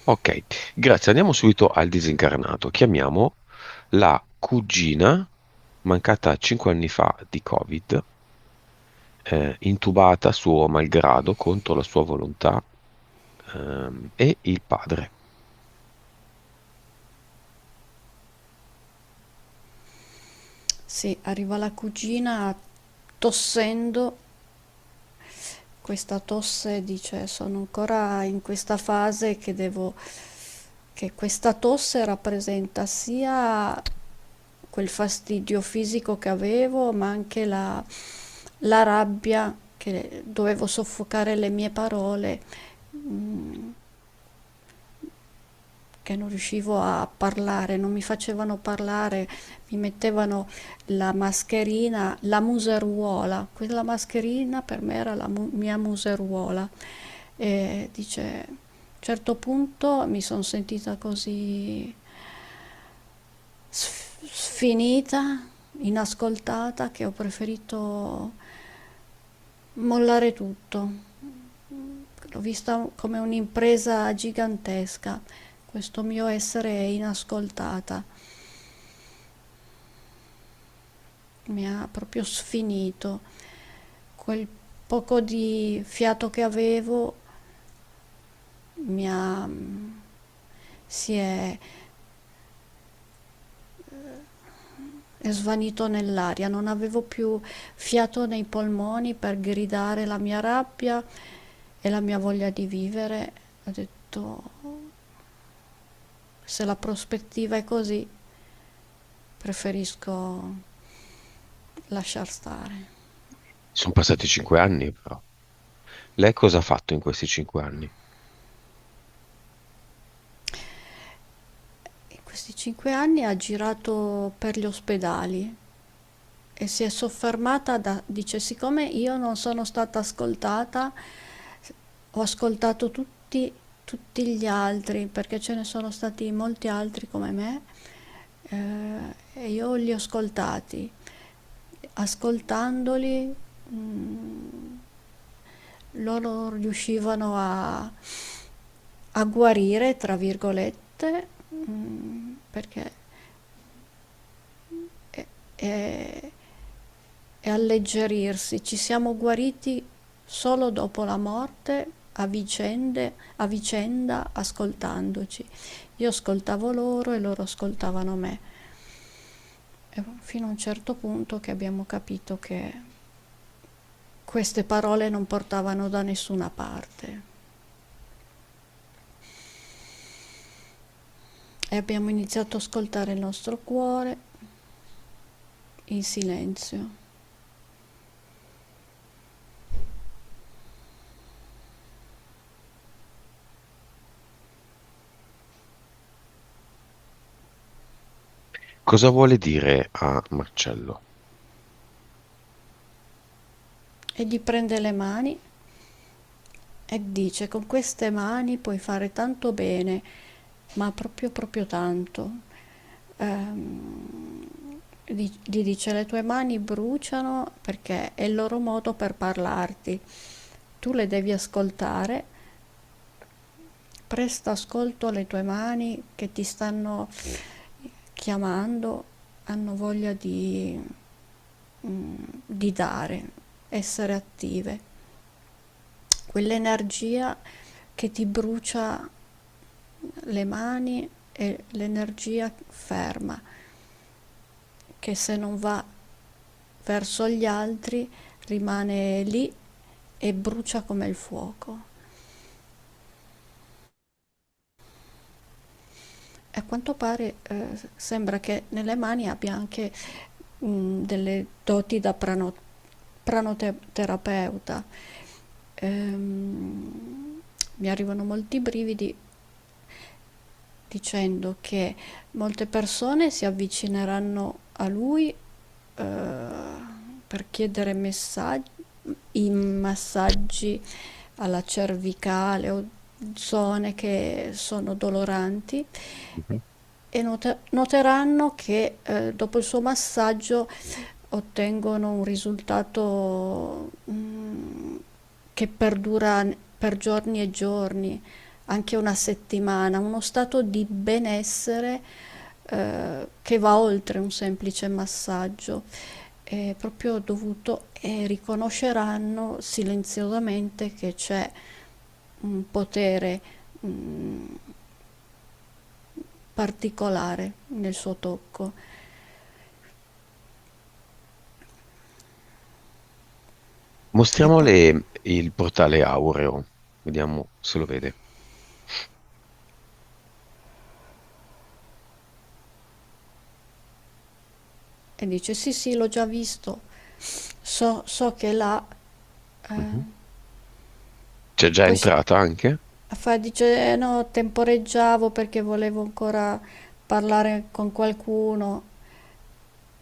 Ok, grazie. Andiamo subito al disincarnato. Chiamiamo la cugina, mancata 5 anni fa di Covid, intubata suo malgrado contro la sua volontà, e il padre. Sì, arriva la cugina tossendo, questa tosse dice sono ancora in questa fase che questa tosse rappresenta sia quel fastidio fisico che avevo, ma anche la rabbia che dovevo soffocare le mie parole, mm, che non riuscivo a parlare, non mi facevano parlare, mi mettevano la mascherina, la museruola, quella mascherina per me era la mia museruola. E dice, a un certo punto mi sono sentita così sfinita, inascoltata, che ho preferito mollare tutto. L'ho vista come un'impresa gigantesca, questo mio essere inascoltata. Mi ha proprio sfinito. Quel poco di fiato che avevo mi ha, si è svanito nell'aria, non avevo più fiato nei polmoni per gridare la mia rabbia e la mia voglia di vivere. Ho detto, se la prospettiva è così, preferisco lasciar stare. Sono passati 5 anni, però. Lei cosa ha fatto in questi 5 anni? In questi 5 anni ha girato per gli ospedali e si è soffermata, dice, siccome io non sono stata ascoltata, ho ascoltato tutti gli altri, perché ce ne sono stati molti altri come me, e io li ho ascoltati. Ascoltandoli, loro riuscivano a guarire, tra virgolette, perché e, e- e alleggerirsi. Ci siamo guariti solo dopo la morte, a vicenda, ascoltandoci. Io ascoltavo loro e loro ascoltavano me. E fino a un certo punto che abbiamo capito che queste parole non portavano da nessuna parte. E abbiamo iniziato ad ascoltare il nostro cuore in silenzio. Cosa vuole dire a Marcello? E gli prende le mani e dice, con queste mani puoi fare tanto bene, ma proprio tanto. Ehm, gli dice, le tue mani bruciano perché è il loro modo per parlarti. Tu le devi ascoltare, presta ascolto alle tue mani che ti stanno chiamando, hanno voglia di dare, essere attive. Quell'energia che ti brucia le mani è l'energia ferma, che se non va verso gli altri rimane lì e brucia come il fuoco. E a quanto pare sembra che nelle mani abbia anche delle doti da pranoterapeuta. Mi arrivano molti brividi dicendo che molte persone si avvicineranno a lui per chiedere messaggi, i massaggi alla cervicale o zone che sono doloranti Mhm. e noteranno che dopo il suo massaggio ottengono un risultato che perdura per giorni e giorni, anche una settimana, uno stato di benessere che va oltre un semplice massaggio. È proprio dovuto e riconosceranno silenziosamente che c'è un potere mm, particolare nel suo tocco. E poi Mostriamole il portale aureo, vediamo se lo vede. e dice sì sì l'ho già visto, so che là, Mhm. eh, C'è già poi entrata anche? dice no, temporeggiavo perché volevo ancora parlare con qualcuno,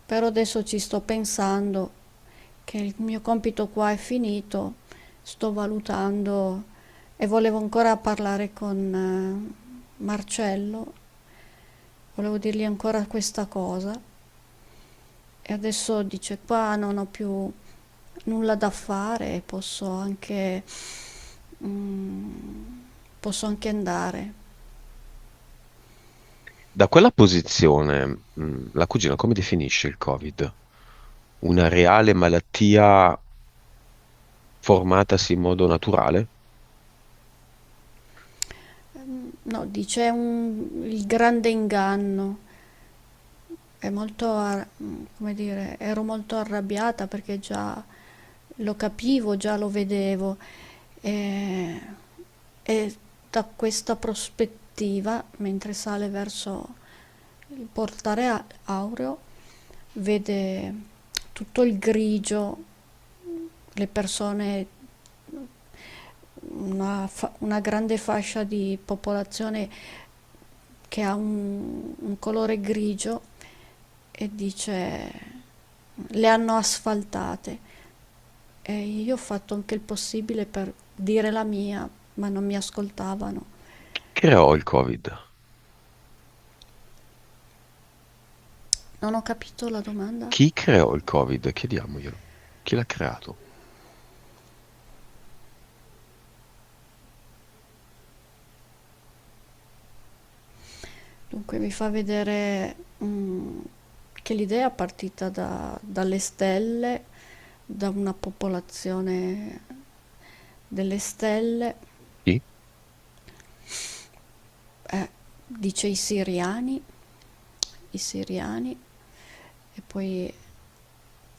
però adesso ci sto pensando che il mio compito qua è finito, sto valutando e volevo ancora parlare con Marcello, volevo dirgli ancora questa cosa e adesso dice qua non ho più nulla da fare e mm, posso anche andare. Da quella posizione, la cugina come definisce il Covid? Una reale malattia formatasi in modo naturale? No, dice il grande inganno. È come dire, ero molto arrabbiata perché già lo capivo, già lo vedevo e, e da questa prospettiva, mentre sale verso il portale aureo, vede tutto il grigio, le persone, una grande fascia di popolazione che ha un colore grigio e dice le hanno asfaltate e io ho fatto anche il possibile per dire la mia, ma non mi ascoltavano. Chi creò il Covid? Non ho capito la domanda. Chi creò il Covid? Chiediamoglielo. Chi l'ha creato? Dunque mi fa vedere che l'idea è partita dalle stelle, da una popolazione delle stelle, Chi? dice i siriani, e poi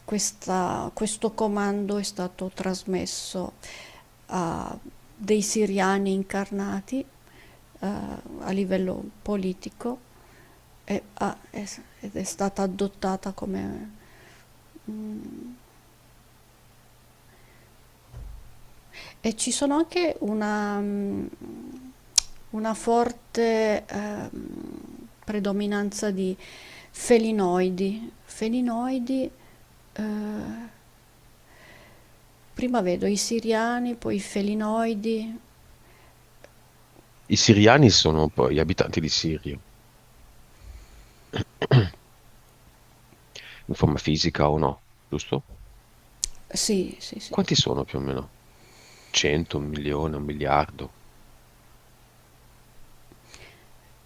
questo comando è stato trasmesso a dei siriani incarnati a livello politico ed è stata adottata come mm, e ci sono anche una forte predominanza di felinoidi, eh, prima vedo i siriani, poi i felinoidi. I siriani sono poi gli abitanti di Siria, in forma fisica o no, giusto? Sì, sì, sì. Quanti sono più o meno? 100, 1 milione, 1 miliardo?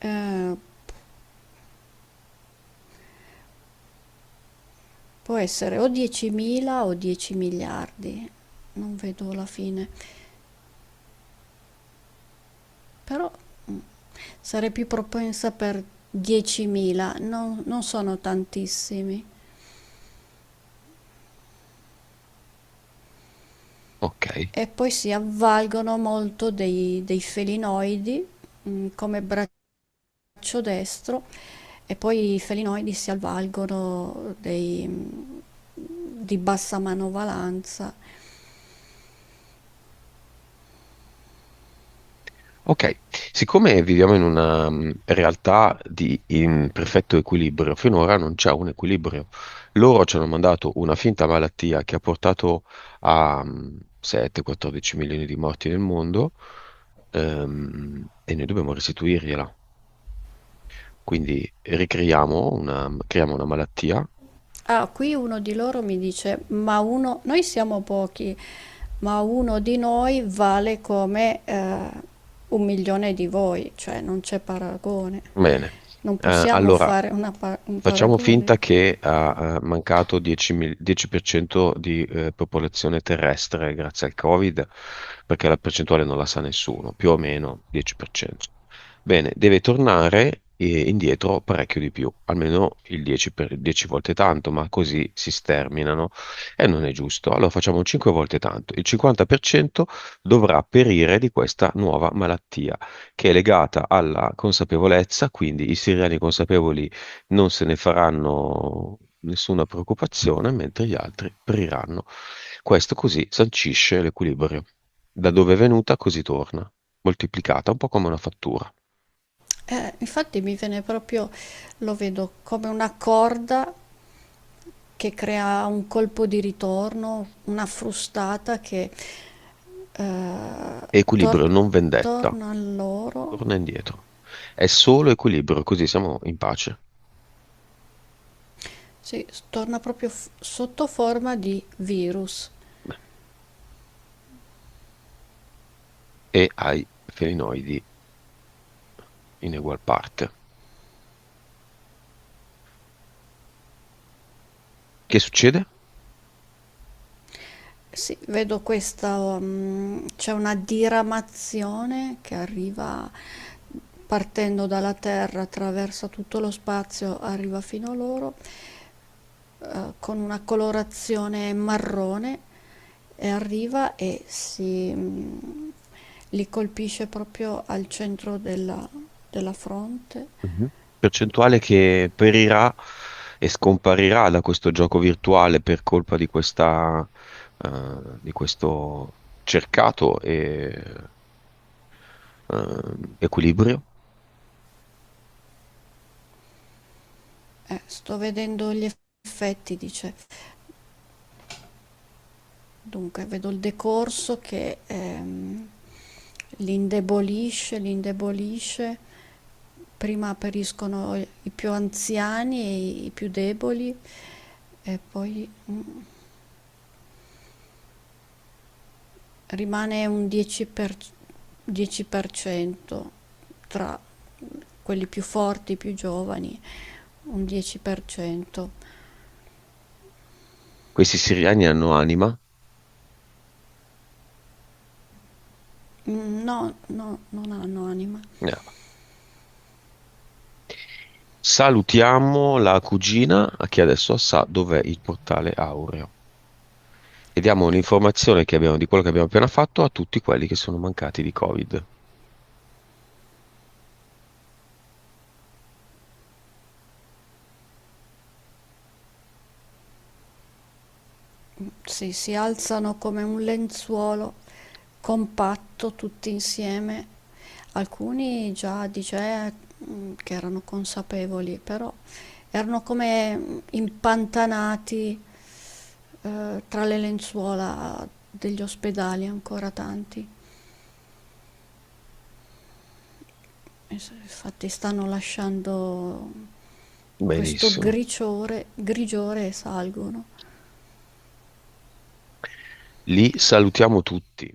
Eh, Può essere o 10.000 o 10 miliardi, non vedo la fine. Però mm, sarei più propensa per 10.000, non sono tantissimi. Ok. E poi si avvalgono molto dei felinoidi come braccio destro e poi i felinoidi si avvalgono di bassa manovalanza. Ok, siccome viviamo in una realtà in perfetto equilibrio, finora non c'è un equilibrio. Loro ci hanno mandato una finta malattia che ha portato a 7-14 milioni di morti nel mondo, e noi dobbiamo restituirgliela. Quindi creiamo una malattia. Ah, qui uno di loro mi dice, noi siamo pochi, ma uno di noi vale come un milione di voi, cioè non c'è paragone. Bene. Non possiamo Allora, fare un facciamo paragone. finta che ha mancato 10% di popolazione terrestre grazie al Covid, perché la percentuale non la sa nessuno, più o meno 10%. Bene, deve tornare indietro parecchio di più, almeno il 10 volte tanto, ma così si sterminano e non è giusto. Allora facciamo 5 volte tanto. Il 50% dovrà perire di questa nuova malattia che è legata alla consapevolezza, quindi i siriani consapevoli non se ne faranno nessuna preoccupazione, mentre gli altri periranno. Questo così sancisce l'equilibrio. Da dove è venuta, così torna, moltiplicata, un po' come una fattura. Infatti mi viene proprio, lo vedo come una corda che crea un colpo di ritorno, una frustata che Equilibrio, non vendetta, torna a loro. torna indietro. È solo equilibrio, così siamo in pace. Sì, torna proprio sotto forma di virus. E ai felinoidi in egual parte. Che succede? Sì, vedo questa, c'è una diramazione che arriva partendo dalla Terra, attraversa tutto lo spazio, arriva fino a loro, con una colorazione marrone e arriva e li colpisce proprio al centro della fronte. Mhm. Percentuale che perirà e scomparirà da questo gioco virtuale per colpa di questo cercato equilibrio. Sto vedendo gli effetti, dice. Dunque, vedo il decorso che li indebolisce. Prima periscono i più anziani e i più deboli e poi rimane un 10% tra quelli più forti, i più giovani, un 10%. Questi siriani hanno anima. No, no, non hanno anima. Eh, Salutiamo la cugina che adesso sa dov'è il portale aureo e diamo l'informazione che abbiamo di quello che abbiamo appena fatto a tutti quelli che sono mancati di Covid. Sì, si alzano come un lenzuolo compatto tutti insieme. Alcuni già dice che erano consapevoli, però erano come impantanati tra le lenzuola degli ospedali, ancora tanti. Infatti stanno lasciando questo Benissimo. grigiore e salgono. Li salutiamo tutti.